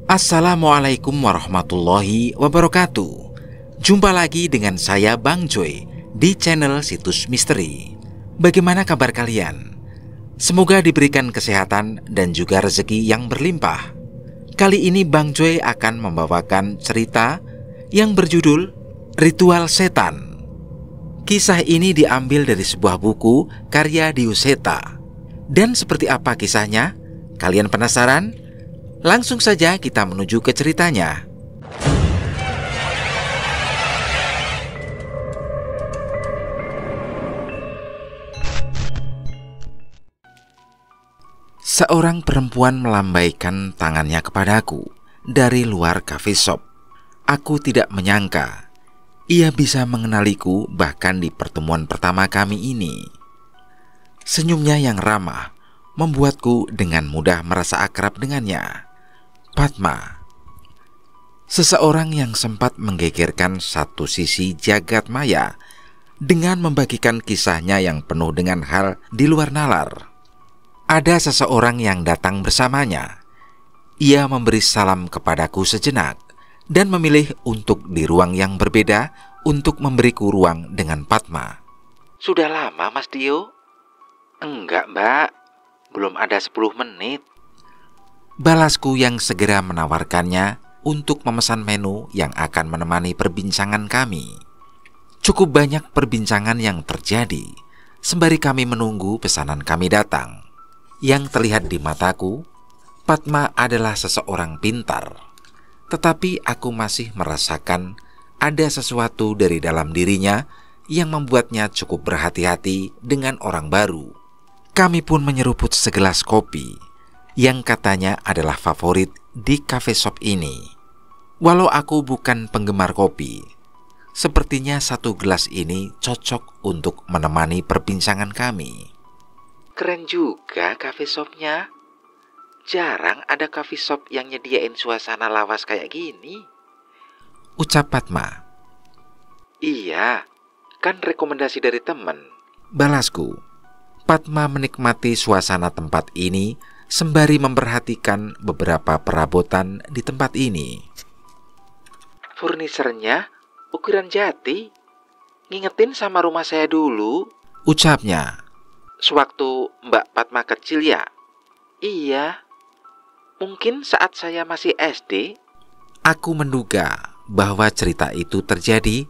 Assalamualaikum warahmatullahi wabarakatuh. Jumpa lagi dengan saya Bang Joy di channel Situs Misteri. Bagaimana kabar kalian? Semoga diberikan kesehatan dan juga rezeki yang berlimpah. Kali ini Bang Joy akan membawakan cerita yang berjudul Ritual Setan. Kisah ini diambil dari sebuah buku karya Diuseta. Dan seperti apa kisahnya? Kalian penasaran? Langsung saja kita menuju ke ceritanya. Seorang perempuan melambaikan tangannya kepadaku dari luar cafe shop. Aku tidak menyangka ia bisa mengenaliku bahkan di pertemuan pertama kami ini. Senyumnya yang ramah membuatku dengan mudah merasa akrab dengannya. Padma, seseorang yang sempat menggegerkan satu sisi jagat maya dengan membagikan kisahnya yang penuh dengan hal di luar nalar. Ada seseorang yang datang bersamanya. Ia memberi salam kepadaku sejenak dan memilih untuk di ruang yang berbeda untuk memberiku ruang dengan Padma. Sudah lama Mas Dio? Enggak Mbak, belum ada 10 menit. Balasku yang segera menawarkannya untuk memesan menu yang akan menemani perbincangan kami. Cukup banyak perbincangan yang terjadi sembari kami menunggu pesanan kami datang. Yang terlihat di mataku, Padma adalah seseorang pintar. Tetapi aku masih merasakan ada sesuatu dari dalam dirinya yang membuatnya cukup berhati-hati dengan orang baru. Kami pun menyeruput segelas kopi yang katanya adalah favorit di cafe shop ini. Walau aku bukan penggemar kopi, sepertinya satu gelas ini cocok untuk menemani perbincangan kami. Keren juga cafe shopnya. Jarang ada cafe shop yang nyediain suasana lawas kayak gini, ucap Padma. Iya, kan rekomendasi dari temen, balasku. Padma menikmati suasana tempat ini sembari memperhatikan beberapa perabotan di tempat ini. Furniturnya ukuran jati, ngingetin sama rumah saya dulu, ucapnya. Sewaktu Mbak Padma kecil ya? Iya, mungkin saat saya masih SD. Aku menduga bahwa cerita itu terjadi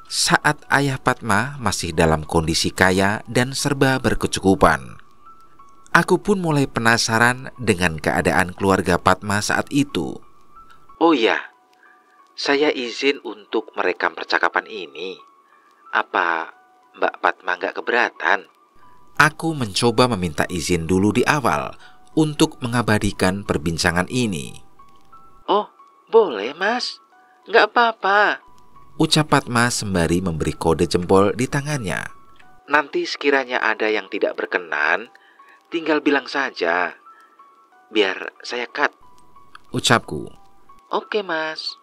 saat ayah Padma masih dalam kondisi kaya dan serba berkecukupan. Aku pun mulai penasaran dengan keadaan keluarga Padma saat itu. Oh ya, saya izin untuk merekam percakapan ini. Apa Mbak Padma nggak keberatan? Aku mencoba meminta izin dulu di awal untuk mengabadikan perbincangan ini. Oh, boleh mas, nggak apa-apa, ucap Padma sembari memberi kode jempol di tangannya. Nanti sekiranya ada yang tidak berkenan, tinggal bilang saja, biar saya cut, ucapku. Oke mas.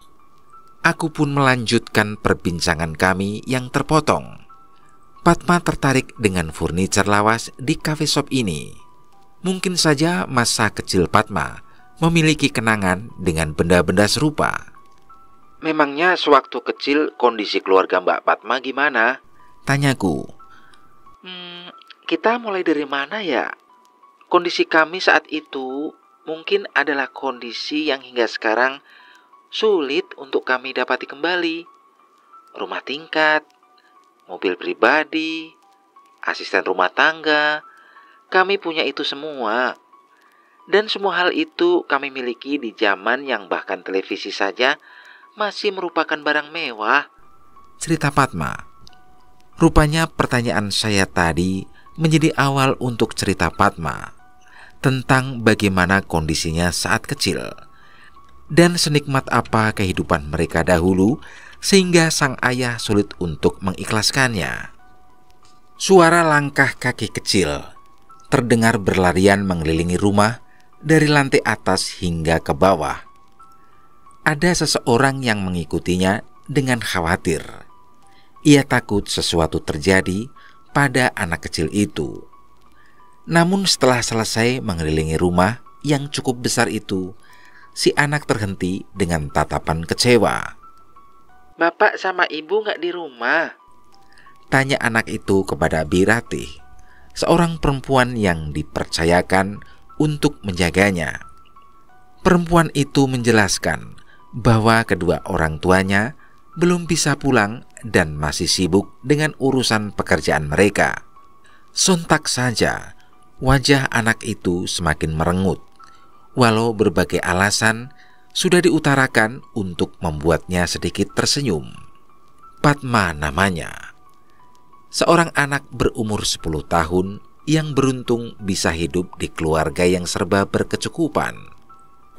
Aku pun melanjutkan perbincangan kami yang terpotong. Padma tertarik dengan furniture lawas di cafe shop ini. Mungkin saja masa kecil Padma memiliki kenangan dengan benda-benda serupa. Memangnya sewaktu kecil kondisi keluarga Mbak Padma gimana? Tanyaku. Kita mulai dari mana ya? Kondisi kami saat itu mungkin adalah kondisi yang hingga sekarang sulit untuk kami dapati kembali. Rumah tingkat, mobil pribadi, asisten rumah tangga, kami punya itu semua. Dan semua hal itu kami miliki di zaman yang bahkan televisi saja masih merupakan barang mewah, cerita Padma. Rupanya pertanyaan saya tadi menjadi awal untuk cerita Padma tentang bagaimana kondisinya saat kecil dan senikmat apa kehidupan mereka dahulu sehingga sang ayah sulit untuk mengikhlaskannya. Suara langkah kaki kecil terdengar berlarian mengelilingi rumah dari lantai atas hingga ke bawah. Ada seseorang yang mengikutinya dengan khawatir. Ia takut sesuatu terjadi pada anak kecil itu. Namun setelah selesai mengelilingi rumah yang cukup besar itu, si anak terhenti dengan tatapan kecewa. Bapak sama ibu nggak di rumah? Tanya anak itu kepada Bi Ratih, seorang perempuan yang dipercayakan untuk menjaganya. Perempuan itu menjelaskan bahwa kedua orang tuanya belum bisa pulang dan masih sibuk dengan urusan pekerjaan mereka. Sontak saja, wajah anak itu semakin merengut, walau berbagai alasan sudah diutarakan untuk membuatnya sedikit tersenyum. Padma namanya. Seorang anak berumur 10 tahun yang beruntung bisa hidup di keluarga yang serba berkecukupan.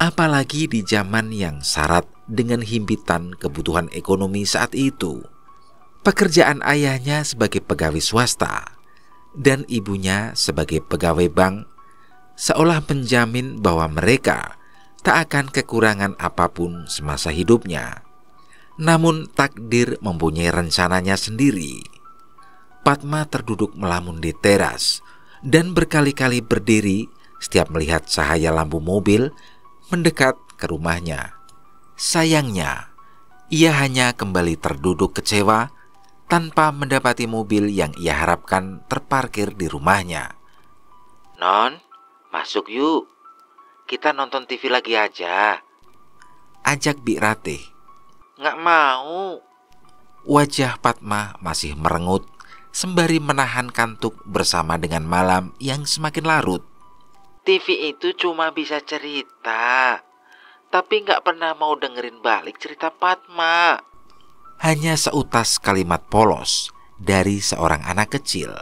Apalagi di zaman yang syarat dengan himpitan kebutuhan ekonomi saat itu. Pekerjaan ayahnya sebagai pegawai swasta dan ibunya sebagai pegawai bank seolah menjamin bahwa mereka tak akan kekurangan apapun semasa hidupnya. Namun takdir mempunyai rencananya sendiri. Padma terduduk melamun di teras dan berkali-kali berdiri setiap melihat cahaya lampu mobil mendekat ke rumahnya. Sayangnya, ia hanya kembali terduduk kecewa tanpa mendapati mobil yang ia harapkan terparkir di rumahnya. Non, masuk yuk. Kita nonton TV lagi aja. Ajak Bi Ratih. Nggak mau. Wajah Padma masih merengut sembari menahan kantuk bersama dengan malam yang semakin larut. TV itu cuma bisa cerita, tapi nggak pernah mau dengerin balik cerita Padma. Hanya seutas kalimat polos dari seorang anak kecil.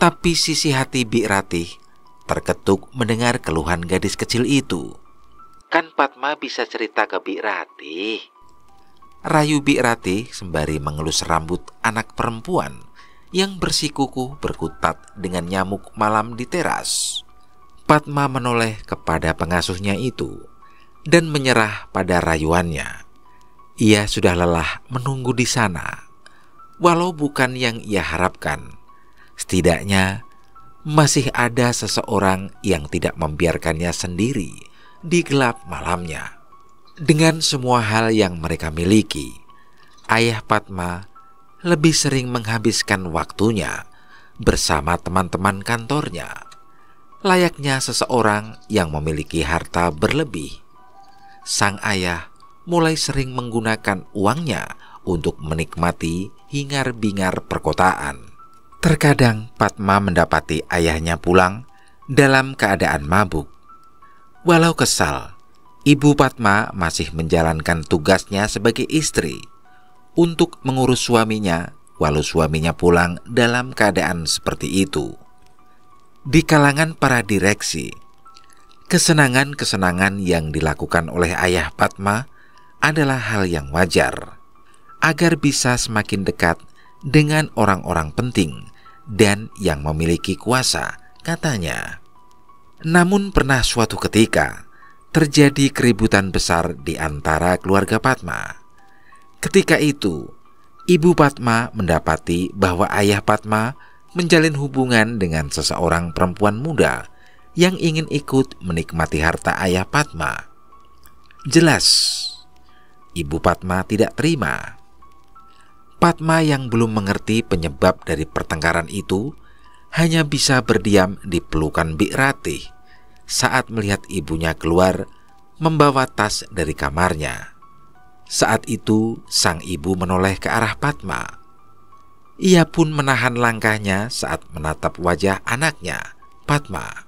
Tapi sisi hati Bi Ratih terketuk mendengar keluhan gadis kecil itu. Kan Padma bisa cerita ke Bi Ratih. Rayu Bi Ratih sembari mengelus rambut anak perempuan yang bersikukuh berkutat dengan nyamuk malam di teras. Padma menoleh kepada pengasuhnya itu dan menyerah pada rayuannya. Ia sudah lelah menunggu di sana. Walau bukan yang ia harapkan, setidaknya masih ada seseorang yang tidak membiarkannya sendiri di gelap malamnya. Dengan semua hal yang mereka miliki, ayah Padma lebih sering menghabiskan waktunya bersama teman-teman kantornya, layaknya seseorang yang memiliki harta berlebih. Sang ayah mulai sering menggunakan uangnya untuk menikmati hingar-bingar perkotaan. Terkadang Padma mendapati ayahnya pulang dalam keadaan mabuk. Walau kesal, ibu Padma masih menjalankan tugasnya sebagai istri untuk mengurus suaminya, walau suaminya pulang dalam keadaan seperti itu. Di kalangan para direksi, kesenangan-kesenangan yang dilakukan oleh ayah Padma adalah hal yang wajar, agar bisa semakin dekat dengan orang-orang penting dan yang memiliki kuasa, katanya. Namun pernah suatu ketika terjadi keributan besar di antara keluarga Padma. Ketika itu, ibu Padma mendapati bahwa ayah Padma menjalin hubungan dengan seseorang perempuan muda yang ingin ikut menikmati harta ayah Padma. Jelas, ibu Padma tidak terima. Padma yang belum mengerti penyebab dari pertengkaran itu hanya bisa berdiam di pelukan Bi Ratih saat melihat ibunya keluar membawa tas dari kamarnya. Saat itu sang ibu menoleh ke arah Padma. Ia pun menahan langkahnya saat menatap wajah anaknya, Padma.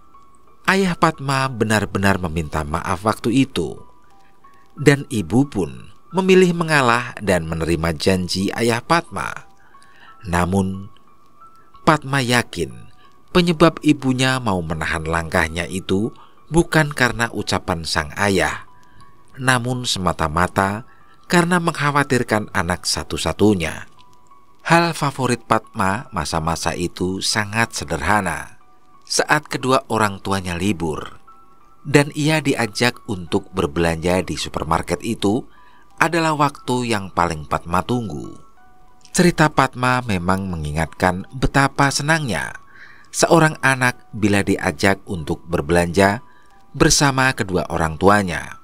Ayah Padma benar-benar meminta maaf waktu itu. Dan ibu pun memilih mengalah dan menerima janji ayah Padma. Namun, Padma yakin penyebab ibunya mau menahan langkahnya itu bukan karena ucapan sang ayah, namun semata-mata karena mengkhawatirkan anak satu-satunya. Hal favorit Padma masa-masa itu sangat sederhana. Saat kedua orang tuanya libur dan ia diajak untuk berbelanja di supermarket itu adalah waktu yang paling Padma tunggu. Cerita Padma memang mengingatkan betapa senangnya seorang anak bila diajak untuk berbelanja bersama kedua orang tuanya.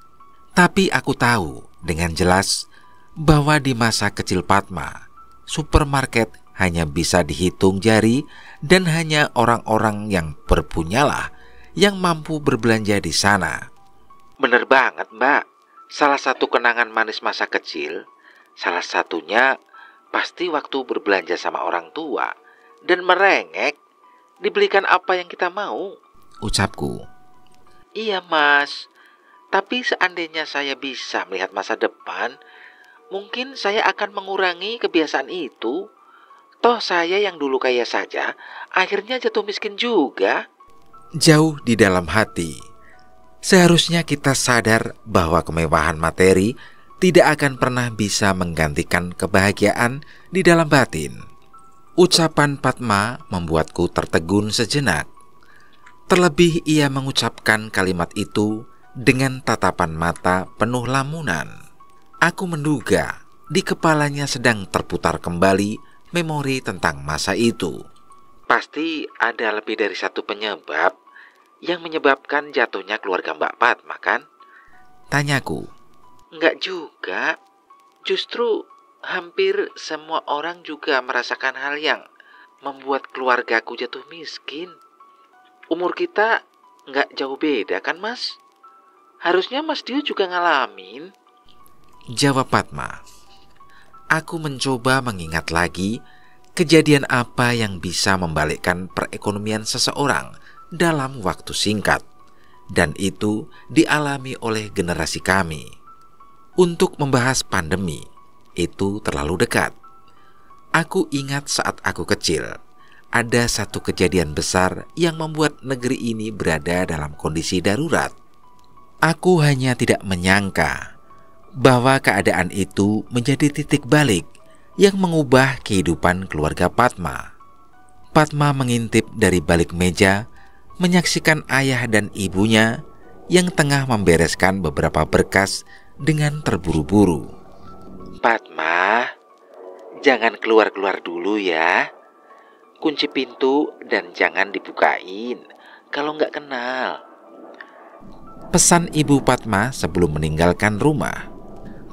Tapi aku tahu dengan jelas bahwa di masa kecil Padma, supermarket hanya bisa dihitung jari dan hanya orang-orang yang berpunyalah yang mampu berbelanja di sana. Bener banget, Mbak. Salah satu kenangan manis masa kecil, salah satunya pasti waktu berbelanja sama orang tua dan merengek dibelikan apa yang kita mau. Ucapku. Iya, Mas. Tapi seandainya saya bisa melihat masa depan, mungkin saya akan mengurangi kebiasaan itu. Toh saya yang dulu kaya saja, akhirnya jatuh miskin juga. Jauh di dalam hati, seharusnya kita sadar bahwa kemewahan materi tidak akan pernah bisa menggantikan kebahagiaan di dalam batin. Ucapan Padma membuatku tertegun sejenak. Terlebih ia mengucapkan kalimat itu dengan tatapan mata penuh lamunan. Aku menduga di kepalanya sedang terputar kembali memori tentang masa itu. Pasti ada lebih dari satu penyebab yang menyebabkan jatuhnya keluarga Mbak Padma, kan? Tanyaku. Enggak juga. Justru hampir semua orang juga merasakan hal yang membuat keluargaku jatuh miskin. Umur kita enggak jauh beda, kan, Mas? Harusnya Mas Dio juga ngalamin. Jawab Padma. Aku mencoba mengingat lagi kejadian apa yang bisa membalikkan perekonomian seseorang dalam waktu singkat. Dan itu dialami oleh generasi kami. Untuk membahas pandemi, itu terlalu dekat. Aku ingat saat aku kecil, ada satu kejadian besar yang membuat negeri ini berada dalam kondisi darurat. Aku hanya tidak menyangka bahwa keadaan itu menjadi titik balik yang mengubah kehidupan keluarga Padma. Padma mengintip dari balik meja, menyaksikan ayah dan ibunya yang tengah membereskan beberapa berkas dengan terburu-buru. Padma, jangan keluar-keluar dulu ya. Kunci pintu dan jangan dibukain kalau nggak kenal. Pesan ibu Padma sebelum meninggalkan rumah.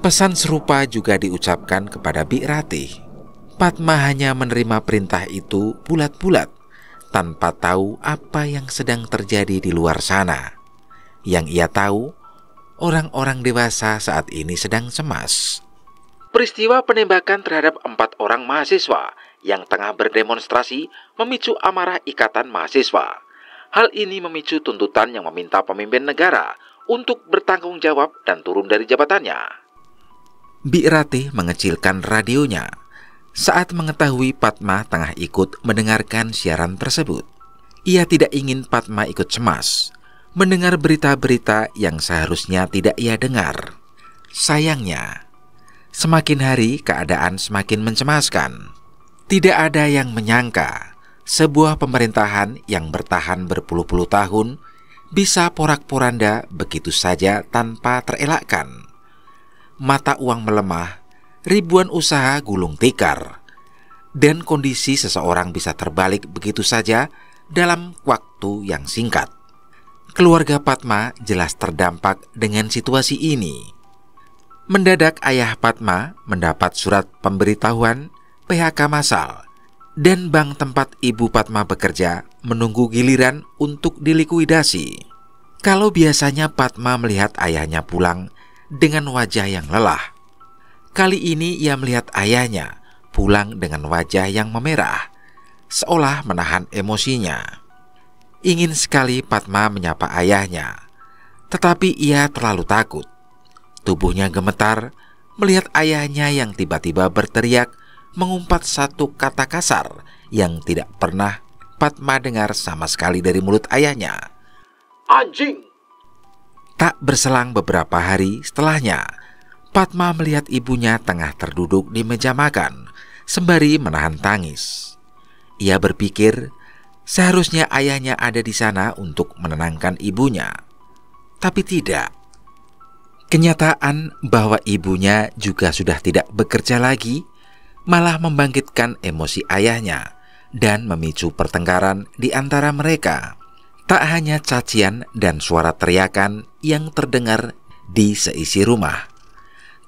Pesan serupa juga diucapkan kepada Bi Ratih. Padma hanya menerima perintah itu bulat-bulat, tanpa tahu apa yang sedang terjadi di luar sana. Yang ia tahu, orang-orang dewasa saat ini sedang cemas. Peristiwa penembakan terhadap 4 orang mahasiswa yang tengah berdemonstrasi memicu amarah ikatan mahasiswa. Hal ini memicu tuntutan yang meminta pemimpin negara untuk bertanggung jawab dan turun dari jabatannya. Bi Ratih mengecilkan radionya saat mengetahui Padma tengah ikut mendengarkan siaran tersebut. Ia tidak ingin Padma ikut cemas mendengar berita-berita yang seharusnya tidak ia dengar. Sayangnya, semakin hari keadaan semakin mencemaskan. Tidak ada yang menyangka sebuah pemerintahan yang bertahan berpuluh-puluh tahun bisa porak-poranda begitu saja tanpa terelakkan. Mata uang melemah, ribuan usaha gulung tikar, dan kondisi seseorang bisa terbalik begitu saja dalam waktu yang singkat. Keluarga Padma jelas terdampak dengan situasi ini. Mendadak ayah Padma mendapat surat pemberitahuan PHK massal, dan bank tempat ibu Padma bekerja menunggu giliran untuk dilikuidasi. Kalau biasanya Padma melihat ayahnya pulang dengan wajah yang lelah, kali ini ia melihat ayahnya pulang dengan wajah yang memerah, seolah menahan emosinya. Ingin sekali Padma menyapa ayahnya, tetapi ia terlalu takut. Tubuhnya gemetar melihat ayahnya yang tiba-tiba berteriak mengumpat satu kata kasar yang tidak pernah Padma dengar sama sekali dari mulut ayahnya. Anjing! Tak berselang beberapa hari setelahnya, Padma melihat ibunya tengah terduduk di meja makan sembari menahan tangis. Ia berpikir seharusnya ayahnya ada di sana untuk menenangkan ibunya. Tapi tidak. Kenyataan bahwa ibunya juga sudah tidak bekerja lagi malah membangkitkan emosi ayahnya dan memicu pertengkaran di antara mereka. Tak hanya cacian dan suara teriakan yang terdengar di seisi rumah,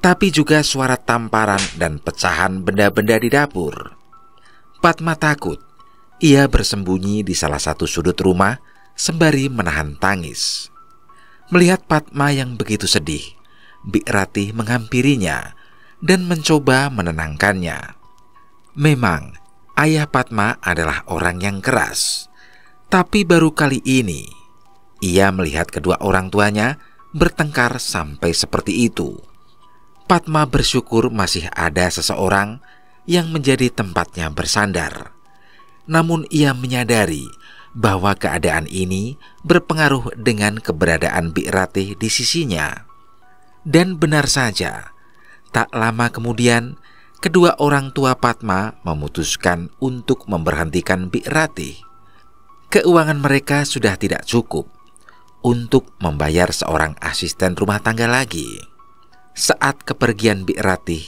tapi juga suara tamparan dan pecahan benda-benda di dapur. Padma takut. Ia bersembunyi di salah satu sudut rumah sembari menahan tangis. Melihat Padma yang begitu sedih, Bik Ratih menghampirinya dan mencoba menenangkannya. Memang, ayah Padma adalah orang yang keras. Tapi baru kali ini, ia melihat kedua orang tuanya bertengkar sampai seperti itu. Padma bersyukur masih ada seseorang yang menjadi tempatnya bersandar. Namun ia menyadari bahwa keadaan ini berpengaruh dengan keberadaan Bik Ratih di sisinya. Dan benar saja, tak lama kemudian kedua orang tua Padma memutuskan untuk memberhentikan Bik Ratih. Keuangan mereka sudah tidak cukup untuk membayar seorang asisten rumah tangga lagi. Saat kepergian Bik Ratih,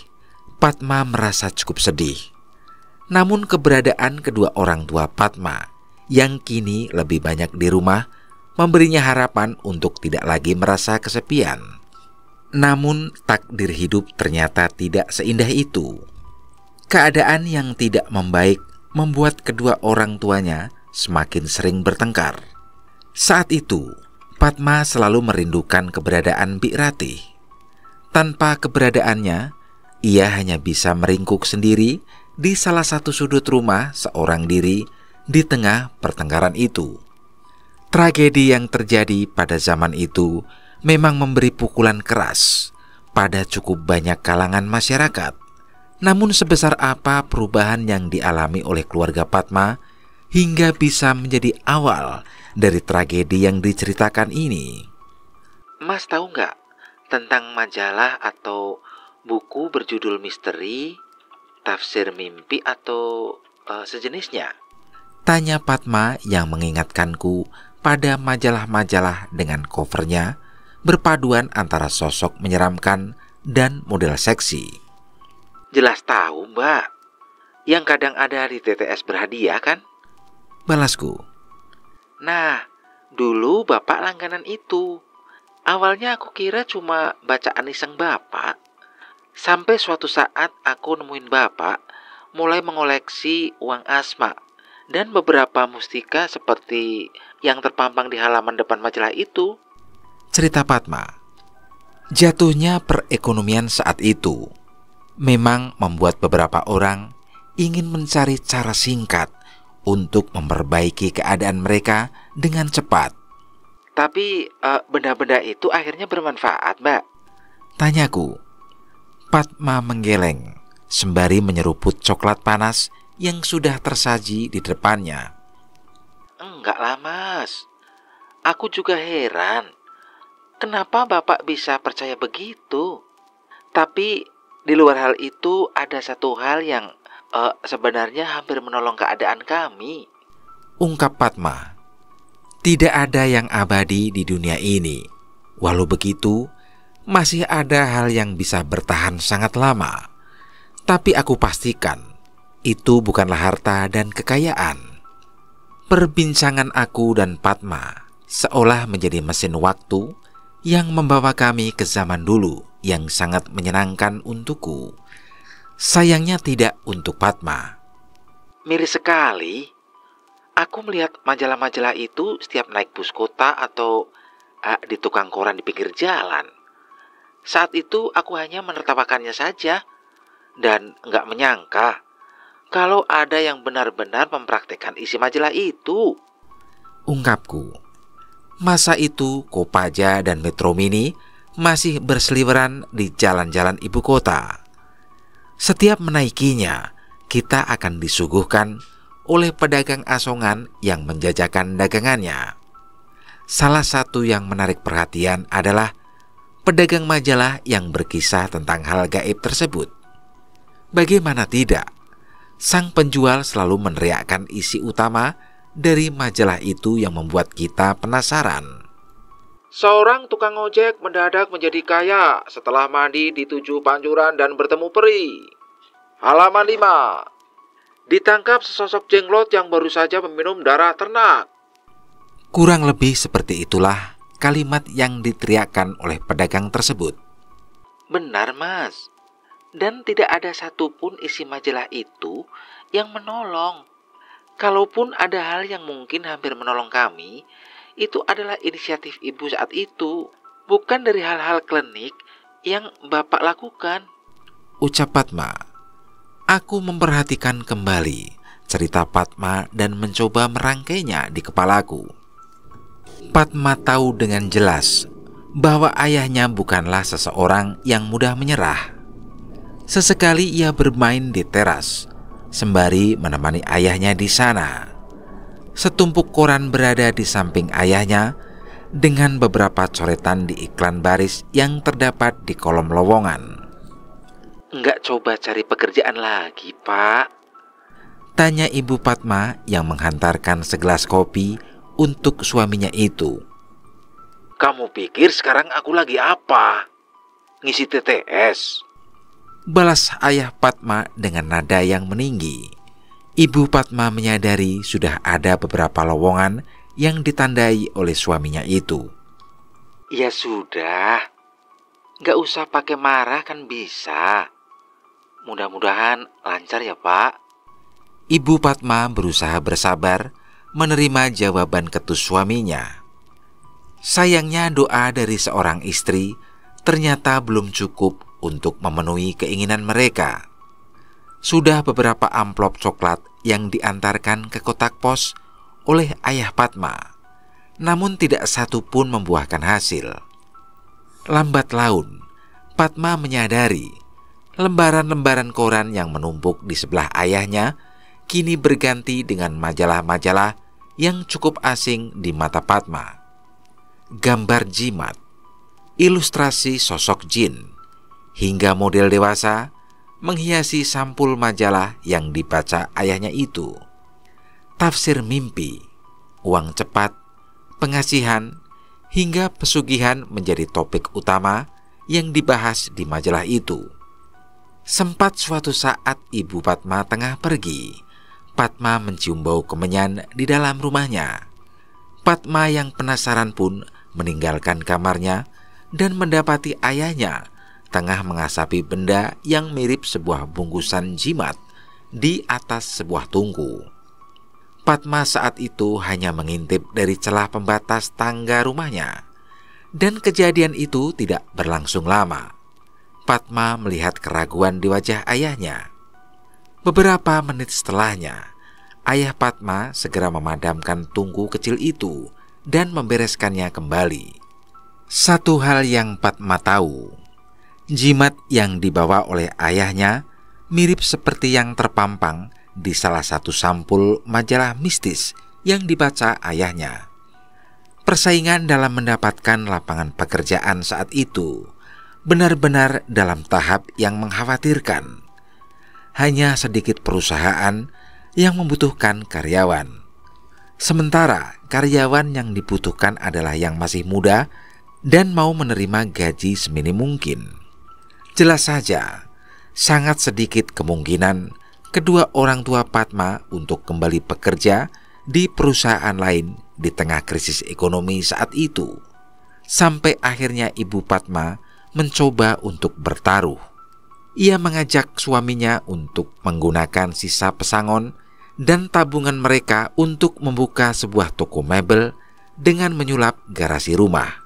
Padma merasa cukup sedih. Namun keberadaan kedua orang tua Padma yang kini lebih banyak di rumah memberinya harapan untuk tidak lagi merasa kesepian. Namun takdir hidup ternyata tidak seindah itu. Keadaan yang tidak membaik membuat kedua orang tuanya semakin sering bertengkar. Saat itu, Padma selalu merindukan keberadaan Bik Ratih. Tanpa keberadaannya, ia hanya bisa meringkuk sendiri di salah satu sudut rumah seorang diri di tengah pertengkaran itu. Tragedi yang terjadi pada zaman itu memang memberi pukulan keras pada cukup banyak kalangan masyarakat. Namun sebesar apa perubahan yang dialami oleh keluarga Padma hingga bisa menjadi awal dari tragedi yang diceritakan ini? Mas tahu nggak tentang majalah atau buku berjudul misteri, tafsir mimpi atau sejenisnya? Tanya Padma yang mengingatkanku pada majalah-majalah dengan covernya berpaduan antara sosok menyeramkan dan model seksi. Jelas tahu, Mbak. Yang kadang ada di TTS berhadiah kan? Balasku. Nah, dulu Bapak langganan itu. Awalnya aku kira cuma bacaan iseng Bapak. Sampai suatu saat aku nemuin Bapak mulai mengoleksi uang asma dan beberapa mustika seperti yang terpampang di halaman depan majalah itu. Cerita Padma. Jatuhnya perekonomian saat itu memang membuat beberapa orang ingin mencari cara singkat untuk memperbaiki keadaan mereka dengan cepat. Tapi benda-benda itu akhirnya bermanfaat, Mbak? Tanyaku. Padma menggeleng sembari menyeruput coklat panas yang sudah tersaji di depannya. Enggak lah, Mas. Aku juga heran. Kenapa Bapak bisa percaya begitu? Tapi di luar hal itu ada satu hal yang sebenarnya hampir menolong keadaan kami. Ungkap Padma. Tidak ada yang abadi di dunia ini. Walau begitu, masih ada hal yang bisa bertahan sangat lama. Tapi aku pastikan, itu bukanlah harta dan kekayaan. Perbincangan aku dan Padma seolah menjadi mesin waktu yang membawa kami ke zaman dulu yang sangat menyenangkan untukku. Sayangnya tidak untuk Padma. Miris sekali. Aku melihat majalah-majalah itu setiap naik bus kota atau di tukang koran di pinggir jalan. Saat itu aku hanya menertawakannya saja dan nggak menyangka kalau ada yang benar-benar mempraktekkan isi majalah itu. Ungkapku. Masa itu Kopaja dan Metro Mini masih berseliweran di jalan-jalan ibu kota. Setiap menaikinya, kita akan disuguhkan oleh pedagang asongan yang menjajakan dagangannya. Salah satu yang menarik perhatian adalah pedagang majalah yang berkisah tentang hal gaib tersebut. Bagaimana tidak, sang penjual selalu meneriakkan isi utama dari majalah itu yang membuat kita penasaran. Seorang tukang ojek mendadak menjadi kaya setelah mandi di 7 pancuran dan bertemu peri. Halaman 5. Ditangkap sesosok jenglot yang baru saja meminum darah ternak. Kurang lebih seperti itulah kalimat yang diteriakkan oleh pedagang tersebut. Benar, Mas. Dan tidak ada satupun isi majalah itu yang menolong. Kalaupun ada hal yang mungkin hampir menolong kami, itu adalah inisiatif ibu saat itu, bukan dari hal-hal klinik yang Bapak lakukan. Ucap Padma. Aku memperhatikan kembali cerita Padma dan mencoba merangkainya di kepalaku. Padma tahu dengan jelas bahwa ayahnya bukanlah seseorang yang mudah menyerah. Sesekali ia bermain di teras, sembari menemani ayahnya di sana. Setumpuk koran berada di samping ayahnya dengan beberapa coretan di iklan baris yang terdapat di kolom lowongan. Enggak coba cari pekerjaan lagi, Pak? Tanya Ibu Padma yang menghantarkan segelas kopi untuk suaminya itu. Kamu pikir sekarang aku lagi apa? Ngisi TTS? Balas ayah Padma dengan nada yang meninggi. Ibu Padma menyadari sudah ada beberapa lowongan yang ditandai oleh suaminya itu. Ya sudah, nggak usah pakai marah kan bisa. Mudah-mudahan lancar ya, Pak. Ibu Padma berusaha bersabar menerima jawaban ketus suaminya. Sayangnya doa dari seorang istri ternyata belum cukup untuk memenuhi keinginan mereka. Sudah beberapa amplop coklat yang diantarkan ke kotak pos oleh ayah Padma, namun tidak satu pun membuahkan hasil. Lambat laun, Padma menyadari lembaran-lembaran koran yang menumpuk di sebelah ayahnya kini berganti dengan majalah-majalah yang cukup asing di mata Padma. Gambar jimat, ilustrasi sosok jin, hingga model dewasa menghiasi sampul majalah yang dibaca ayahnya itu. Tafsir mimpi, uang cepat, pengasihan, hingga pesugihan menjadi topik utama yang dibahas di majalah itu. Sempat suatu saat Ibu Padma tengah pergi, Padma mencium bau kemenyan di dalam rumahnya. Padma yang penasaran pun meninggalkan kamarnya dan mendapati ayahnya tengah mengasapi benda yang mirip sebuah bungkusan jimat di atas sebuah tungku. Padma saat itu hanya mengintip dari celah pembatas tangga rumahnya, dan kejadian itu tidak berlangsung lama. Padma melihat keraguan di wajah ayahnya. Beberapa menit setelahnya, ayah Padma segera memadamkan tungku kecil itu dan membereskannya kembali. Satu hal yang Padma tahu, jimat yang dibawa oleh ayahnya mirip seperti yang terpampang di salah satu sampul majalah mistis yang dibaca ayahnya. Persaingan dalam mendapatkan lapangan pekerjaan saat itu benar-benar dalam tahap yang mengkhawatirkan. Hanya sedikit perusahaan yang membutuhkan karyawan. Sementara karyawan yang dibutuhkan adalah yang masih muda dan mau menerima gaji seminim mungkin. Jelas saja, sangat sedikit kemungkinan kedua orang tua Padma untuk kembali bekerja di perusahaan lain di tengah krisis ekonomi saat itu. Sampai akhirnya Ibu Padma mencoba untuk bertaruh. Ia mengajak suaminya untuk menggunakan sisa pesangon dan tabungan mereka untuk membuka sebuah toko mebel dengan menyulap garasi rumah.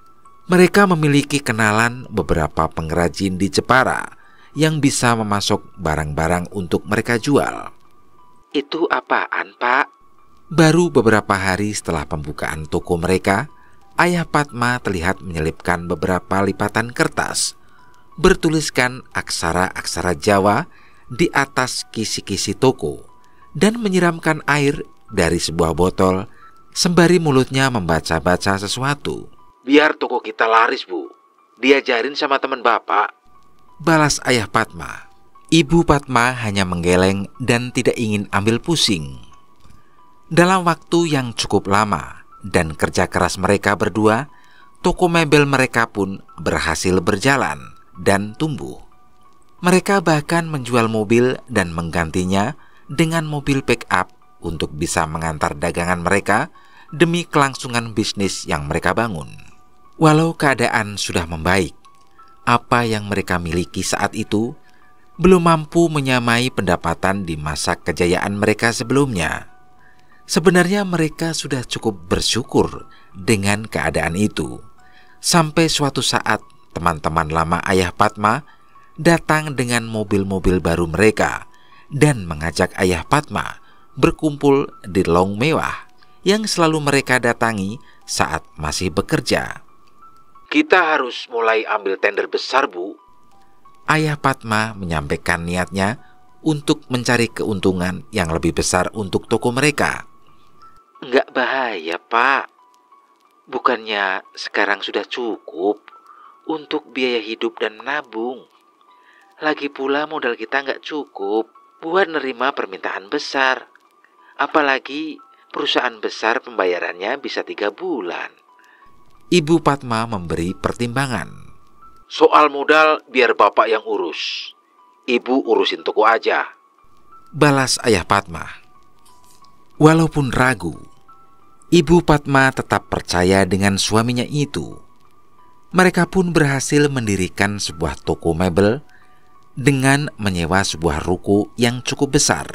Mereka memiliki kenalan beberapa pengrajin di Jepara yang bisa memasok barang-barang untuk mereka jual. Itu apaan, Pak? Baru beberapa hari setelah pembukaan toko mereka, ayah Padma terlihat menyelipkan beberapa lipatan kertas bertuliskan aksara-aksara Jawa di atas kisi-kisi toko dan menyiramkan air dari sebuah botol sembari mulutnya membaca-baca sesuatu. Biar toko kita laris, Bu. Diajarin sama teman Bapak. Balas ayah Padma. Ibu Padma hanya menggeleng dan tidak ingin ambil pusing. Dalam waktu yang cukup lama dan kerja keras mereka berdua, toko mebel mereka pun berhasil berjalan dan tumbuh. Mereka bahkan menjual mobil dan menggantinya dengan mobil pick-up untuk bisa mengantar dagangan mereka demi kelangsungan bisnis yang mereka bangun. Walau keadaan sudah membaik, apa yang mereka miliki saat itu belum mampu menyamai pendapatan di masa kejayaan mereka sebelumnya. Sebenarnya mereka sudah cukup bersyukur dengan keadaan itu. Sampai suatu saat teman-teman lama ayah Padma datang dengan mobil-mobil baru mereka dan mengajak ayah Padma berkumpul di lounge mewah yang selalu mereka datangi saat masih bekerja. Kita harus mulai ambil tender besar, Bu. Ayah Padma menyampaikan niatnya untuk mencari keuntungan yang lebih besar untuk toko mereka. Nggak bahaya, Pak. Bukannya sekarang sudah cukup untuk biaya hidup dan menabung. Lagi pula modal kita nggak cukup buat nerima permintaan besar. Apalagi perusahaan besar pembayarannya bisa 3 bulan. Ibu Padma memberi pertimbangan. Soal modal biar Bapak yang urus. Ibu urusin toko aja. Balas ayah Padma. Walaupun ragu, Ibu Padma tetap percaya dengan suaminya itu. Mereka pun berhasil mendirikan sebuah toko mebel dengan menyewa sebuah ruko yang cukup besar,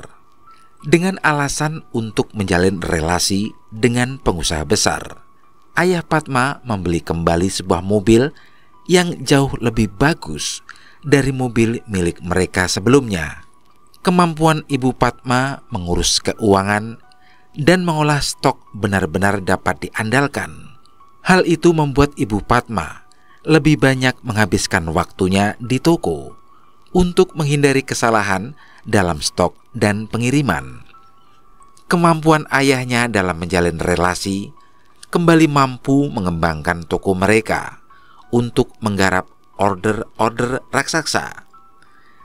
dengan alasan untuk menjalin relasi dengan pengusaha besar. Ayah Padma membeli kembali sebuah mobil yang jauh lebih bagus dari mobil milik mereka sebelumnya. Kemampuan Ibu Padma mengurus keuangan dan mengolah stok benar-benar dapat diandalkan. Hal itu membuat Ibu Padma lebih banyak menghabiskan waktunya di toko untuk menghindari kesalahan dalam stok dan pengiriman. Kemampuan ayahnya dalam menjalin relasi kembali mampu mengembangkan toko mereka untuk menggarap order-order raksasa.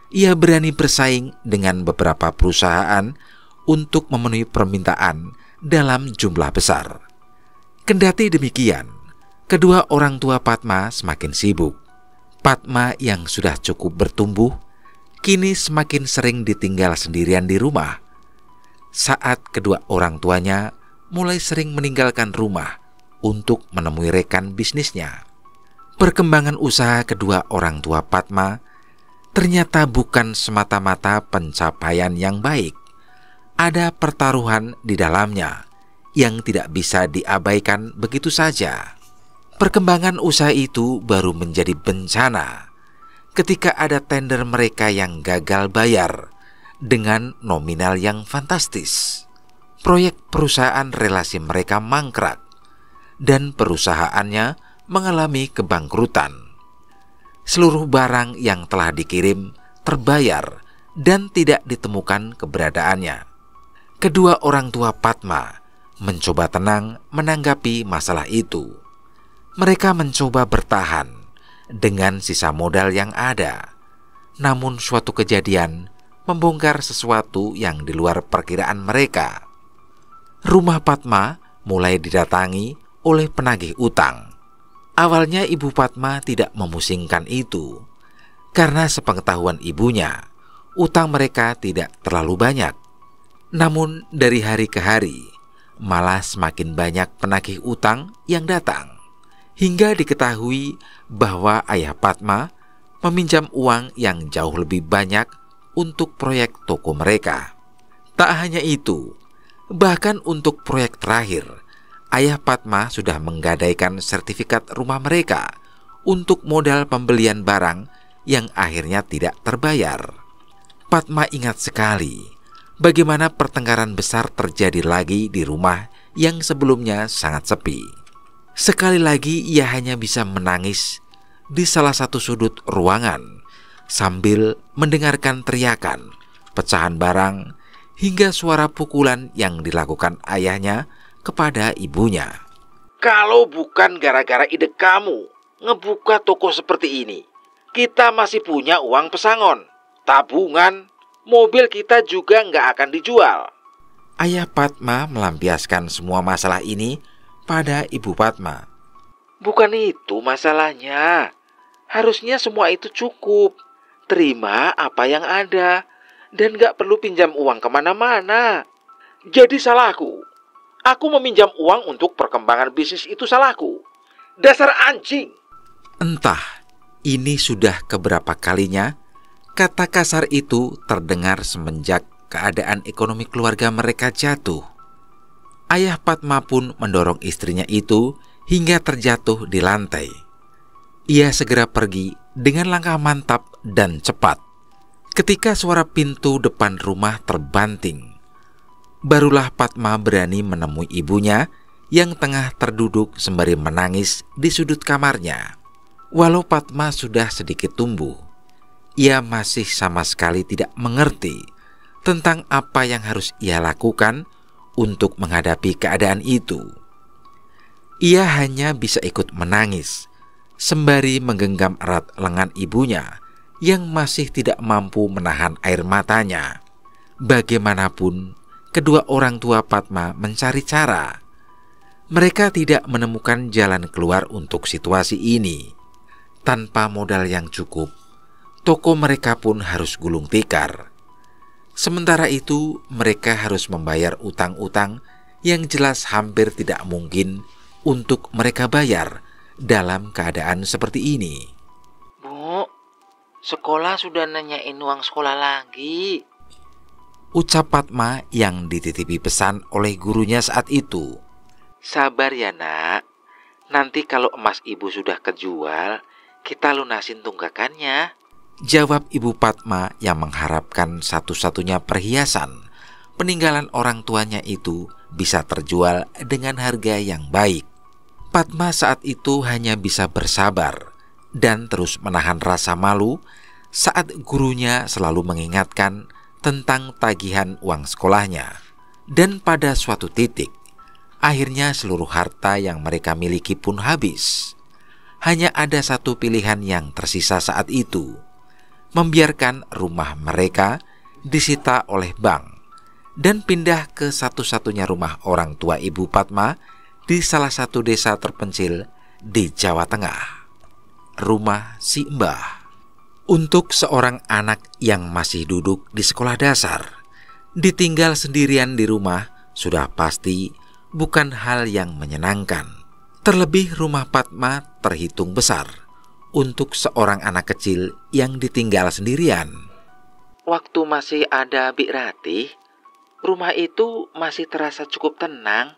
Ia berani bersaing dengan beberapa perusahaan untuk memenuhi permintaan dalam jumlah besar. Kendati demikian, kedua orang tua Padma semakin sibuk. Padma yang sudah cukup bertumbuh, kini semakin sering ditinggal sendirian di rumah. Saat kedua orang tuanya mulai sering meninggalkan rumah untuk menemui rekan bisnisnya. Perkembangan usaha kedua orang tua Padma ternyata bukan semata-mata pencapaian yang baik. Ada pertaruhan di dalamnya yang tidak bisa diabaikan begitu saja. Perkembangan usaha itu baru menjadi bencana ketika ada tender mereka yang gagal bayar dengan nominal yang fantastis. Proyek perusahaan relasi mereka mangkrak dan perusahaannya mengalami kebangkrutan. Seluruh barang yang telah dikirim terbayar dan tidak ditemukan keberadaannya. Kedua orang tua Padma mencoba tenang menanggapi masalah itu. Mereka mencoba bertahan dengan sisa modal yang ada. Namun suatu kejadian membongkar sesuatu yang di luar perkiraan mereka. Rumah Padma mulai didatangi oleh penagih utang. Awalnya Ibu Padma tidak memusingkan itu, karena sepengetahuan ibunya, utang mereka tidak terlalu banyak. Namun dari hari ke hari, malah semakin banyak penagih utang yang datang. Hingga diketahui bahwa ayah Padma meminjam uang yang jauh lebih banyak untuk proyek toko mereka. Tak hanya itu, bahkan untuk proyek terakhir, ayah Padma sudah menggadaikan sertifikat rumah mereka untuk modal pembelian barang yang akhirnya tidak terbayar. Padma ingat sekali bagaimana pertengkaran besar terjadi lagi di rumah yang sebelumnya sangat sepi. Sekali lagi ia hanya bisa menangis di salah satu sudut ruangan sambil mendengarkan teriakan, pecahan barang, hingga suara pukulan yang dilakukan ayahnya kepada ibunya. Kalau bukan gara-gara ide kamu ngebuka toko seperti ini, kita masih punya uang pesangon, tabungan, mobil kita juga nggak akan dijual. Ayah Padma melampiaskan semua masalah ini pada Ibu Padma. Bukan itu masalahnya. Harusnya semua itu cukup. Terima apa yang ada dan nggak perlu pinjam uang kemana-mana. Jadi salahku. Aku meminjam uang untuk perkembangan bisnis itu salahku. Dasar anjing! Entah ini sudah keberapa kalinya kata kasar itu terdengar semenjak keadaan ekonomi keluarga mereka jatuh. Ayah Padma pun mendorong istrinya itu hingga terjatuh di lantai. Ia segera pergi dengan langkah mantap dan cepat. Ketika suara pintu depan rumah terbanting, barulah Padma berani menemui ibunya yang tengah terduduk sembari menangis di sudut kamarnya. Walau Padma sudah sedikit tumbuh, ia masih sama sekali tidak mengerti tentang apa yang harus ia lakukan untuk menghadapi keadaan itu. Ia hanya bisa ikut menangis sembari menggenggam erat lengan ibunya yang masih tidak mampu menahan air matanya. Bagaimanapun, kedua orang tua Padma mencari cara. Mereka tidak menemukan jalan keluar untuk situasi ini. Tanpa modal yang cukup, toko mereka pun harus gulung tikar. Sementara itu, mereka harus membayar utang-utang yang jelas hampir tidak mungkin untuk mereka bayar dalam keadaan seperti ini. Bu, sekolah sudah nanyain uang sekolah lagi, ucap Padma yang dititipi pesan oleh gurunya saat itu. Sabar ya nak, nanti kalau emas ibu sudah kejual, kita lunasin tunggakannya, jawab ibu Padma yang mengharapkan satu-satunya perhiasan peninggalan orang tuanya itu bisa terjual dengan harga yang baik. Padma saat itu hanya bisa bersabar dan terus menahan rasa malu saat gurunya selalu mengingatkan tentang tagihan uang sekolahnya. Dan pada suatu titik, akhirnya seluruh harta yang mereka miliki pun habis. Hanya ada satu pilihan yang tersisa saat itu, membiarkan rumah mereka disita oleh bank dan pindah ke satu-satunya rumah orang tua ibu Padma di salah satu desa terpencil di Jawa Tengah, rumah si Mbah. Untuk seorang anak yang masih duduk di sekolah dasar, ditinggal sendirian di rumah sudah pasti bukan hal yang menyenangkan. Terlebih rumah Padma terhitung besar untuk seorang anak kecil yang ditinggal sendirian. Waktu masih ada Bik Ratih, rumah itu masih terasa cukup tenang.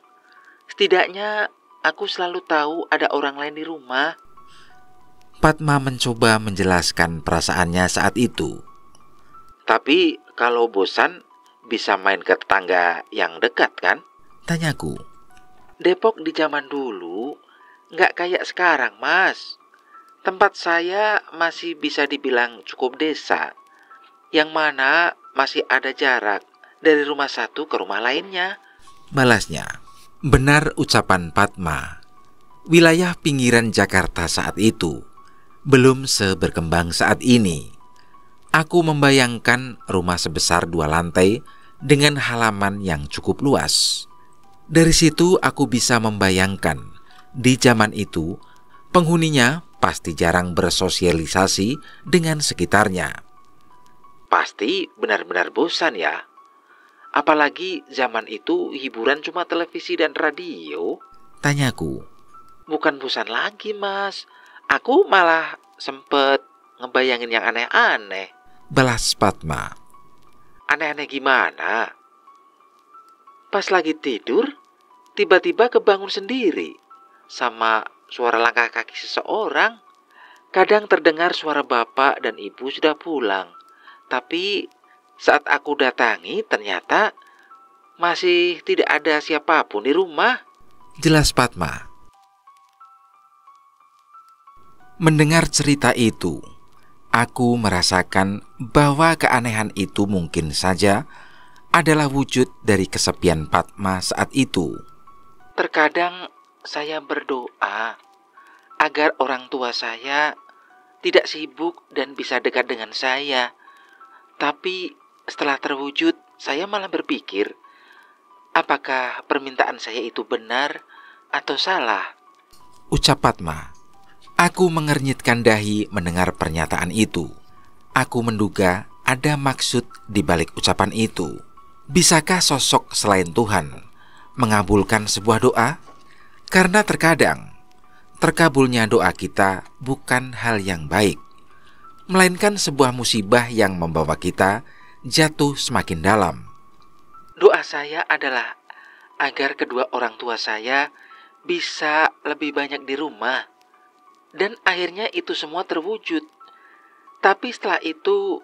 Setidaknya aku selalu tahu ada orang lain di rumah. Padma mencoba menjelaskan perasaannya saat itu. Tapi kalau bosan bisa main ke tetangga yang dekat kan? Tanyaku. Depok di zaman dulu nggak kayak sekarang, Mas. Tempat saya masih bisa dibilang cukup desa, yang mana masih ada jarak dari rumah satu ke rumah lainnya, balasnya. Benar ucapan Padma. Wilayah pinggiran Jakarta saat itu belum seberkembang saat ini. Aku membayangkan rumah sebesar 2 lantai dengan halaman yang cukup luas. Dari situ aku bisa membayangkan di zaman itu penghuninya pasti jarang bersosialisasi dengan sekitarnya. Pasti benar-benar bosan ya. Apalagi zaman itu hiburan cuma televisi dan radio. Tanyaku. Bukan bosan lagi, Mas. Aku malah sempet ngebayangin yang aneh-aneh. Balas Padma. Aneh-aneh gimana? Pas lagi tidur, tiba-tiba kebangun sendiri sama suara langkah kaki seseorang. Kadang terdengar suara bapak dan ibu sudah pulang. Tapi saat aku datangi ternyata masih tidak ada siapapun di rumah. Jelas Padma. Mendengar cerita itu, aku merasakan bahwa keanehan itu mungkin saja adalah wujud dari kesepian Padma saat itu. Terkadang saya berdoa agar orang tua saya tidak sibuk dan bisa dekat dengan saya. Tapi setelah terwujud, saya malah berpikir, apakah permintaan saya itu benar atau salah? Ucap Padma. Aku mengernyitkan dahi mendengar pernyataan itu. Aku menduga ada maksud di balik ucapan itu. Bisakah sosok selain Tuhan mengabulkan sebuah doa? Karena terkadang terkabulnya doa kita bukan hal yang baik, melainkan sebuah musibah yang membawa kita jatuh semakin dalam. Doa saya adalah agar kedua orang tua saya bisa lebih banyak di rumah. Dan akhirnya itu semua terwujud. Tapi setelah itu,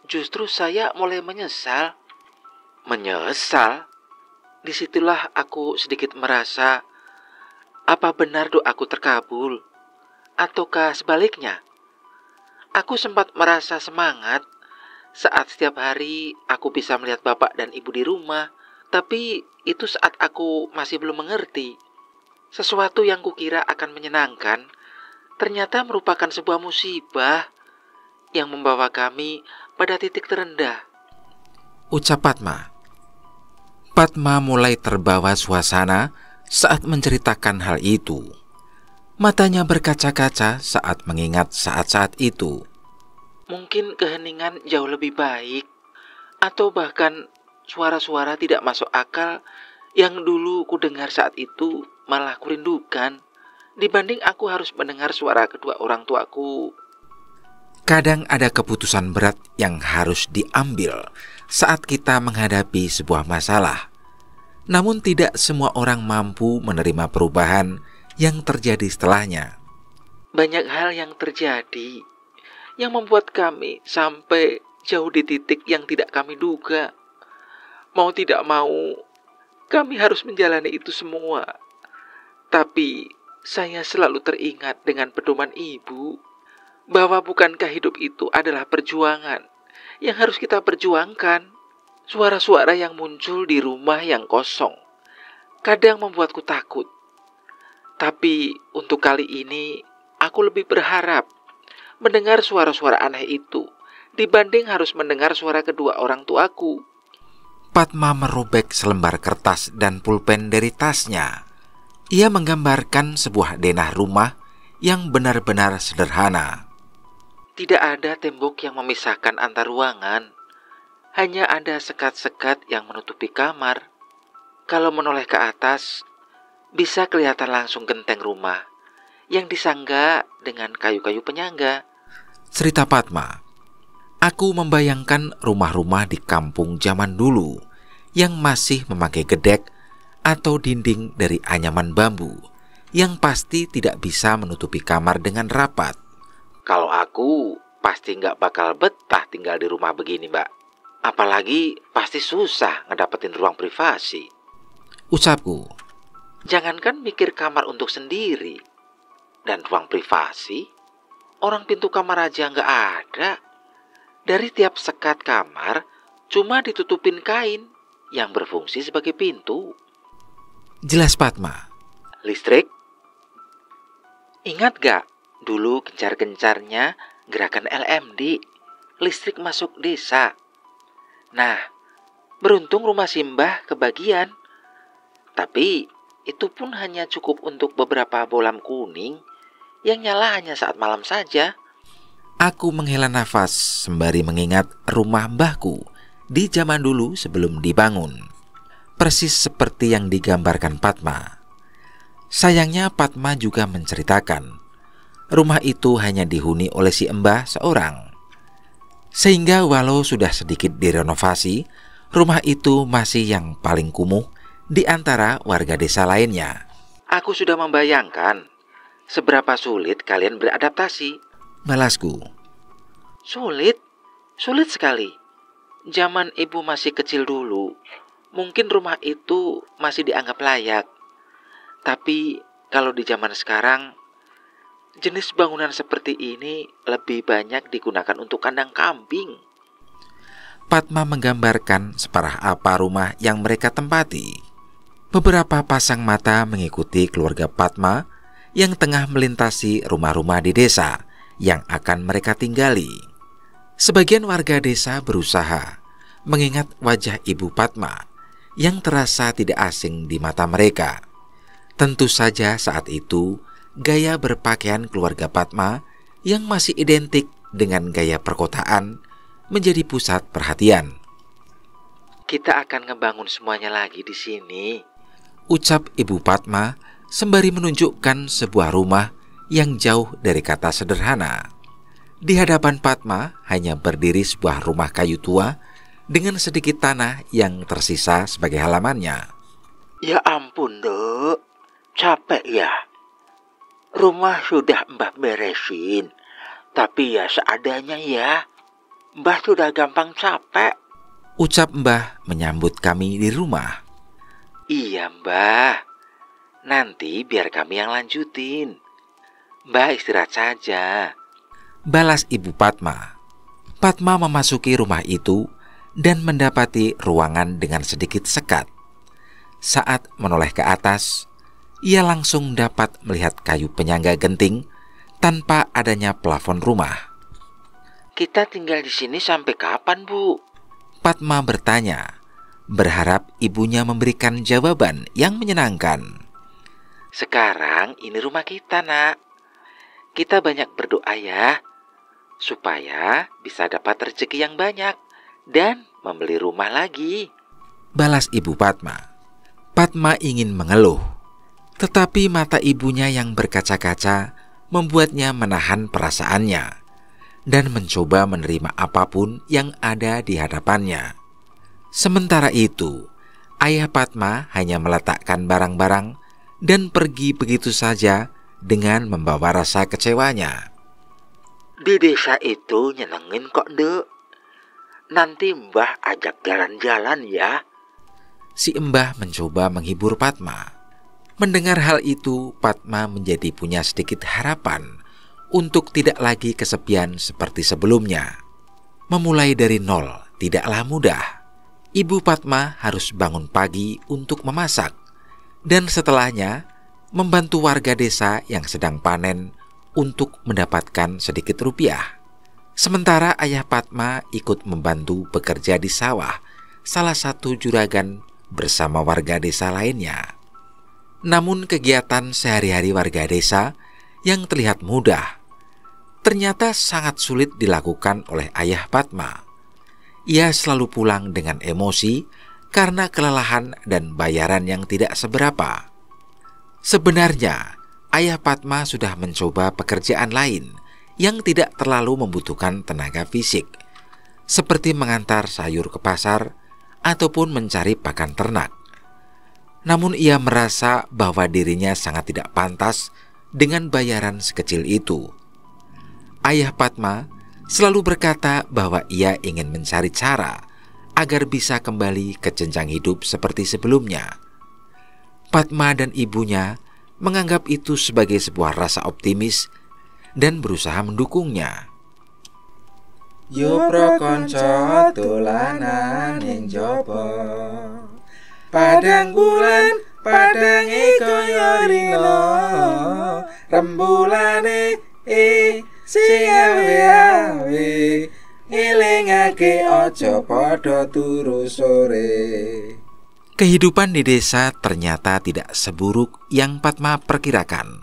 justru saya mulai menyesal. Menyesal? Disitulah aku sedikit merasa, apa benar doaku terkabul? Ataukah sebaliknya? Aku sempat merasa semangat saat setiap hari aku bisa melihat bapak dan ibu di rumah. Tapi itu saat aku masih belum mengerti. Sesuatu yang kukira akan menyenangkan ternyata merupakan sebuah musibah yang membawa kami pada titik terendah. Ucap Padma. Padma mulai terbawa suasana saat menceritakan hal itu. Matanya berkaca-kaca saat mengingat saat-saat itu. Mungkin keheningan jauh lebih baik, atau bahkan suara-suara tidak masuk akal yang dulu kudengar saat itu malah kurindukan, dibanding aku harus mendengar suara kedua orang tuaku. Kadang ada keputusan berat yang harus diambil saat kita menghadapi sebuah masalah. Namun tidak semua orang mampu menerima perubahan yang terjadi setelahnya. Banyak hal yang terjadi yang membuat kami sampai jauh di titik yang tidak kami duga. Mau tidak mau, kami harus menjalani itu semua. Tapi saya selalu teringat dengan pedoman ibu, bahwa bukankah hidup itu adalah perjuangan yang harus kita perjuangkan. Suara-suara yang muncul di rumah yang kosong kadang membuatku takut. Tapi untuk kali ini aku lebih berharap mendengar suara-suara aneh itu dibanding harus mendengar suara kedua orang tuaku. Padma merobek selembar kertas dan pulpen dari tasnya. Ia menggambarkan sebuah denah rumah yang benar-benar sederhana. Tidak ada tembok yang memisahkan antar ruangan. Hanya ada sekat-sekat yang menutupi kamar. Kalau menoleh ke atas, bisa kelihatan langsung genteng rumah yang disangga dengan kayu-kayu penyangga. Cerita Padma. Aku membayangkan rumah-rumah di kampung zaman dulu yang masih memakai gedek atau dinding dari anyaman bambu yang pasti tidak bisa menutupi kamar dengan rapat. Kalau aku pasti nggak bakal betah tinggal di rumah begini, Mbak. Apalagi pasti susah ngedapetin ruang privasi. Ucapku. Jangankan mikir kamar untuk sendiri dan ruang privasi, orang pintu kamar aja nggak ada. Dari tiap sekat kamar cuma ditutupin kain yang berfungsi sebagai pintu. Jelas Padma. Listrik? Ingat gak dulu gencar-gencarnya gerakan LMD, listrik masuk desa? Nah, beruntung rumah Simbah kebagian. Tapi itu pun hanya cukup untuk beberapa bolam kuning yang nyala hanya saat malam saja. Aku menghela nafas sembari mengingat rumah mbahku di zaman dulu sebelum dibangun. Persis seperti yang digambarkan Padma. Sayangnya Padma juga menceritakan rumah itu hanya dihuni oleh si Mbah seorang. Sehingga walau sudah sedikit direnovasi, rumah itu masih yang paling kumuh di antara warga desa lainnya. Aku sudah membayangkan seberapa sulit kalian beradaptasi. Balasku. Sulit sekali. Zaman ibu masih kecil dulu, mungkin rumah itu masih dianggap layak. Tapi kalau di zaman sekarang, jenis bangunan seperti ini lebih banyak digunakan untuk kandang kambing. Padma menggambarkan separah apa rumah yang mereka tempati. Beberapa pasang mata mengikuti keluarga Padma yang tengah melintasi rumah-rumah di desa yang akan mereka tinggali. Sebagian warga desa berusaha mengingat wajah ibu Padma yang terasa tidak asing di mata mereka. Tentu saja saat itu gaya berpakaian keluarga Padma yang masih identik dengan gaya perkotaan menjadi pusat perhatian. Kita akan ngebangun semuanya lagi di sini, ucap ibu Padma sembari menunjukkan sebuah rumah yang jauh dari kata sederhana. Di hadapan Padma hanya berdiri sebuah rumah kayu tua dengan sedikit tanah yang tersisa sebagai halamannya. Ya ampun, Dek. Capek ya. Rumah sudah Mbah beresin. Tapi ya seadanya ya. Mbah sudah gampang capek. Ucap Mbah menyambut kami di rumah. Iya, Mbah. Nanti biar kami yang lanjutin. Mbah istirahat saja. Balas Ibu Padma. Padma memasuki rumah itu dan mendapati ruangan dengan sedikit sekat. Saat menoleh ke atas, ia langsung dapat melihat kayu penyangga genting tanpa adanya plafon rumah. Kita tinggal di sini sampai kapan, Bu? Padma bertanya, berharap ibunya memberikan jawaban yang menyenangkan. Sekarang ini rumah kita, Nak. Kita banyak berdoa ya, supaya bisa dapat rezeki yang banyak dan membeli rumah lagi. Balas Ibu Padma. Padma ingin mengeluh, tetapi mata ibunya yang berkaca-kaca membuatnya menahan perasaannya dan mencoba menerima apapun yang ada di hadapannya. Sementara itu, ayah Padma hanya meletakkan barang-barang dan pergi begitu saja dengan membawa rasa kecewanya. Di desa itu nyenengin kok, Dek. Nanti Mbah ajak jalan-jalan ya. Si Mbah mencoba menghibur Padma. Mendengar hal itu, Padma menjadi punya sedikit harapan untuk tidak lagi kesepian seperti sebelumnya. Memulai dari nol tidaklah mudah. Ibu Padma harus bangun pagi untuk memasak, dan setelahnya membantu warga desa yang sedang panen untuk mendapatkan sedikit rupiah. Sementara ayah Padma ikut membantu bekerja di sawah, salah satu juragan bersama warga desa lainnya. Namun kegiatan sehari-hari warga desa yang terlihat mudah, ternyata sangat sulit dilakukan oleh ayah Padma. Ia selalu pulang dengan emosi karena kelelahan dan bayaran yang tidak seberapa. Sebenarnya, ayah Padma sudah mencoba pekerjaan lain yang tidak terlalu membutuhkan tenaga fisik, seperti mengantar sayur ke pasar ataupun mencari pakan ternak. Namun ia merasa bahwa dirinya sangat tidak pantas dengan bayaran sekecil itu. Ayah Padma selalu berkata bahwa ia ingin mencari cara agar bisa kembali ke jenjang hidup seperti sebelumnya. Padma dan ibunya menganggap itu sebagai sebuah rasa optimis dan berusaha mendukungnya. Yo pro kanca dolanan ning jaba. Padang bulan padange kaya rina. Rembulane sing awe-awe. Elingake aja padha turu sore. Kehidupan di desa ternyata tidak seburuk yang Padma perkirakan.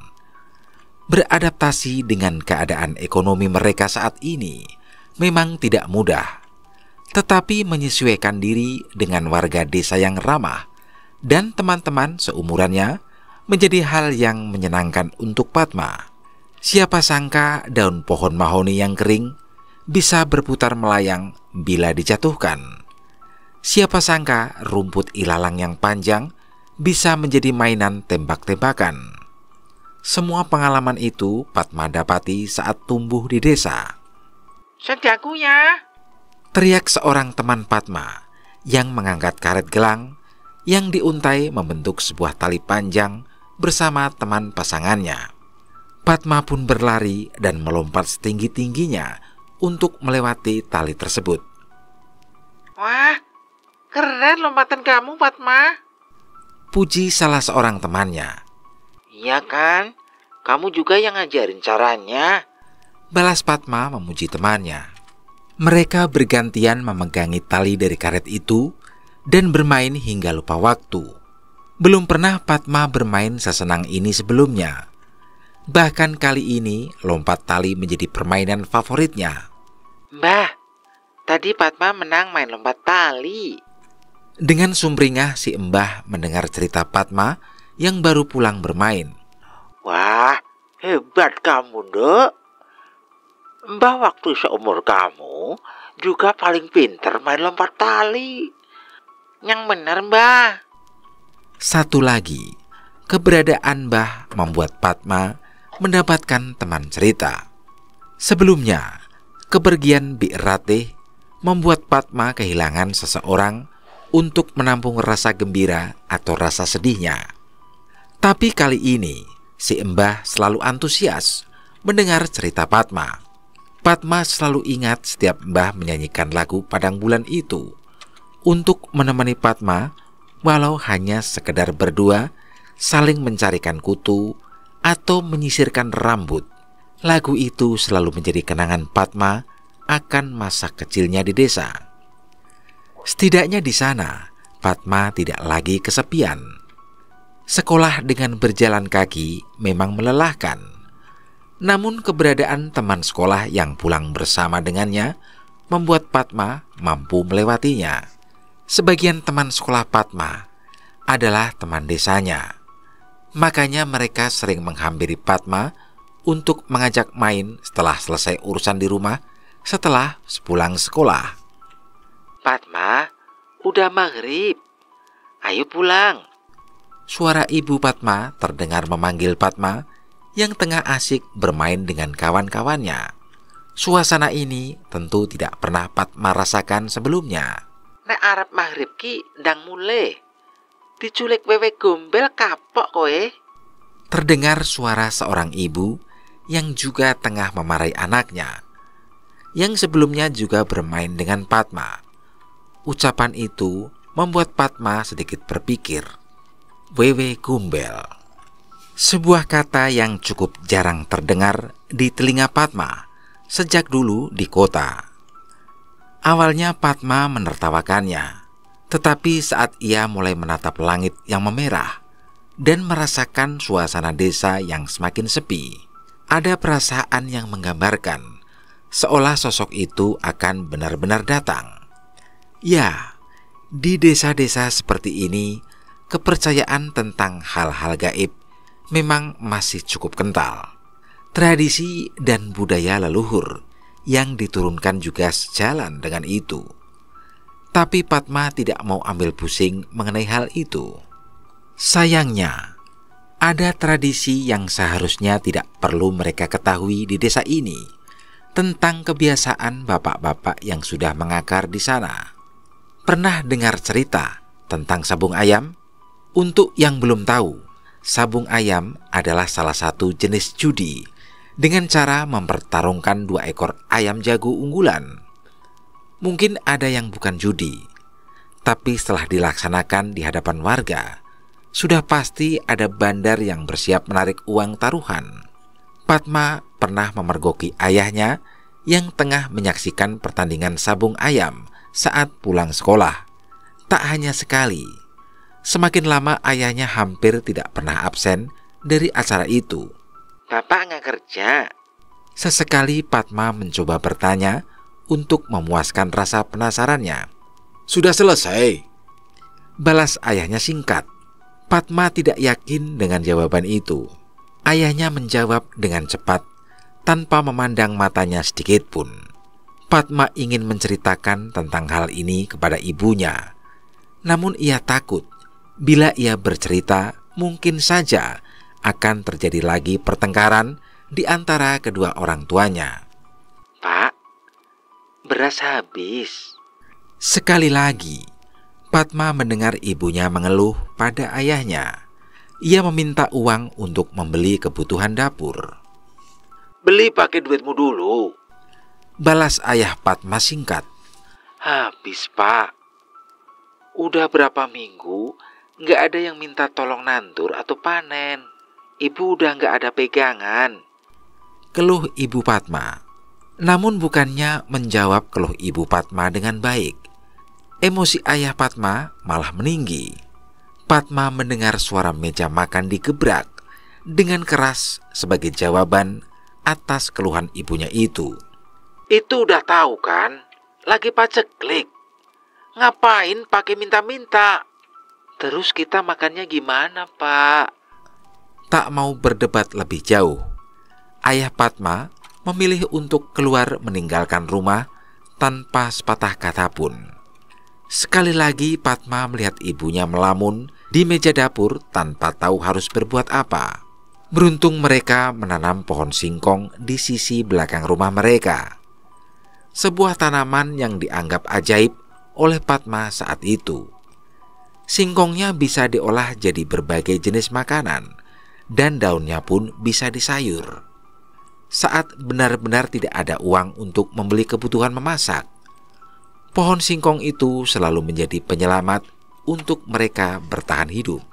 Beradaptasi dengan keadaan ekonomi mereka saat ini memang tidak mudah, tetapi menyesuaikan diri dengan warga desa yang ramah dan teman-teman seumurannya menjadi hal yang menyenangkan untuk Padma. Siapa sangka daun pohon mahoni yang kering bisa berputar melayang bila dijatuhkan. Siapa sangka rumput ilalang yang panjang bisa menjadi mainan tembak-tembakan. Semua pengalaman itu Padma dapati saat tumbuh di desa. Sediaku ya. Teriak seorang teman Padma yang mengangkat karet gelang yang diuntai membentuk sebuah tali panjang bersama teman pasangannya. Padma pun berlari dan melompat setinggi-tingginya untuk melewati tali tersebut. Wah, keren lompatan kamu, Padma. Puji salah seorang temannya. Iya kan? Kamu juga yang ngajarin caranya. Balas Padma memuji temannya. Mereka bergantian memegangi tali dari karet itu dan bermain hingga lupa waktu. Belum pernah Padma bermain sesenang ini sebelumnya. Bahkan kali ini lompat tali menjadi permainan favoritnya. Mbah, tadi Padma menang main lompat tali. Dengan sumringah si Mbah mendengar cerita Padma yang baru pulang bermain. Wah, hebat kamu, Dek. Mbah waktu seumur kamu juga paling pinter main lompat tali. Yang bener, Mbah. Satu lagi, keberadaan Mbah membuat Padma mendapatkan teman cerita. Sebelumnya, kepergian Bik Ratih membuat Padma kehilangan seseorang untuk menampung rasa gembira atau rasa sedihnya. Tapi kali ini, si Mbah selalu antusias mendengar cerita Padma. Padma selalu ingat setiap Mbah menyanyikan lagu Padang Bulan itu untuk menemani Padma, walau hanya sekedar berdua saling mencarikan kutu atau menyisirkan rambut. Lagu itu selalu menjadi kenangan Padma akan masa kecilnya di desa. Setidaknya di sana, Padma tidak lagi kesepian. Sekolah dengan berjalan kaki memang melelahkan. Namun keberadaan teman sekolah yang pulang bersama dengannya membuat Padma mampu melewatinya. Sebagian teman sekolah Padma adalah teman desanya. Makanya mereka sering menghampiri Padma untuk mengajak main setelah selesai urusan di rumah setelah sepulang sekolah. Padma, udah maghrib. Ayo pulang. Suara ibu Padma terdengar memanggil Padma yang tengah asik bermain dengan kawan-kawannya. Suasana ini tentu tidak pernah Padma rasakan sebelumnya. Nek arep maghrib ki ndang mulai. Diculik wewe gombel kapok kowe. Terdengar suara seorang ibu yang juga tengah memarahi anaknya, yang sebelumnya juga bermain dengan Padma. Ucapan itu membuat Padma sedikit berpikir. Wewe gombel, sebuah kata yang cukup jarang terdengar di telinga Padma sejak dulu di kota. Awalnya Padma menertawakannya, tetapi saat ia mulai menatap langit yang memerah dan merasakan suasana desa yang semakin sepi, ada perasaan yang menggambarkan seolah sosok itu akan benar-benar datang. Ya, di desa-desa seperti ini, kepercayaan tentang hal-hal gaib memang masih cukup kental. Tradisi dan budaya leluhur yang diturunkan juga sejalan dengan itu. Tapi Padma tidak mau ambil pusing mengenai hal itu. Sayangnya, ada tradisi yang seharusnya tidak perlu mereka ketahui di desa ini tentang kebiasaan bapak-bapak yang sudah mengakar di sana. Pernah dengar cerita tentang sabung ayam? Untuk yang belum tahu, sabung ayam adalah salah satu jenis judi dengan cara mempertarungkan 2 ekor ayam jago unggulan. Mungkin ada yang bukan judi, tapi setelah dilaksanakan di hadapan warga, sudah pasti ada bandar yang bersiap menarik uang taruhan. Padma pernah memergoki ayahnya yang tengah menyaksikan pertandingan sabung ayam saat pulang sekolah. Tak hanya sekali, semakin lama ayahnya hampir tidak pernah absen dari acara itu. Bapak nggak kerja? Sesekali Padma mencoba bertanya untuk memuaskan rasa penasarannya. Sudah selesai, balas ayahnya singkat. Padma tidak yakin dengan jawaban itu. Ayahnya menjawab dengan cepat tanpa memandang matanya sedikit pun. Padma ingin menceritakan tentang hal ini kepada ibunya. Namun ia takut bila ia bercerita mungkin saja akan terjadi lagi pertengkaran di antara kedua orang tuanya. Pak, beras habis. Sekali lagi, Padma mendengar ibunya mengeluh pada ayahnya. Ia meminta uang untuk membeli kebutuhan dapur. Beli pakai duitmu dulu. Balas ayah Padma singkat. Habis, Pak. Udah berapa minggu nggak ada yang minta tolong nandur atau panen. Ibu udah nggak ada pegangan. Keluh ibu Padma. Namun bukannya menjawab keluh ibu Padma dengan baik. Emosi ayah Padma malah meninggi. Padma mendengar suara meja makan digebrak dengan keras sebagai jawaban atas keluhan ibunya itu. Itu udah tahu kan? Lagi paceklik. Ngapain pakai minta-minta? Terus kita makannya gimana, Pak? Tak mau berdebat lebih jauh, ayah Padma memilih untuk keluar meninggalkan rumah tanpa sepatah kata pun. Sekali lagi Padma melihat ibunya melamun di meja dapur tanpa tahu harus berbuat apa. Beruntung mereka menanam pohon singkong di sisi belakang rumah mereka. Sebuah tanaman yang dianggap ajaib oleh Padma saat itu. Singkongnya bisa diolah jadi berbagai jenis makanan, dan daunnya pun bisa disayur. Saat benar-benar tidak ada uang untuk membeli kebutuhan memasak, pohon singkong itu selalu menjadi penyelamat untuk mereka bertahan hidup.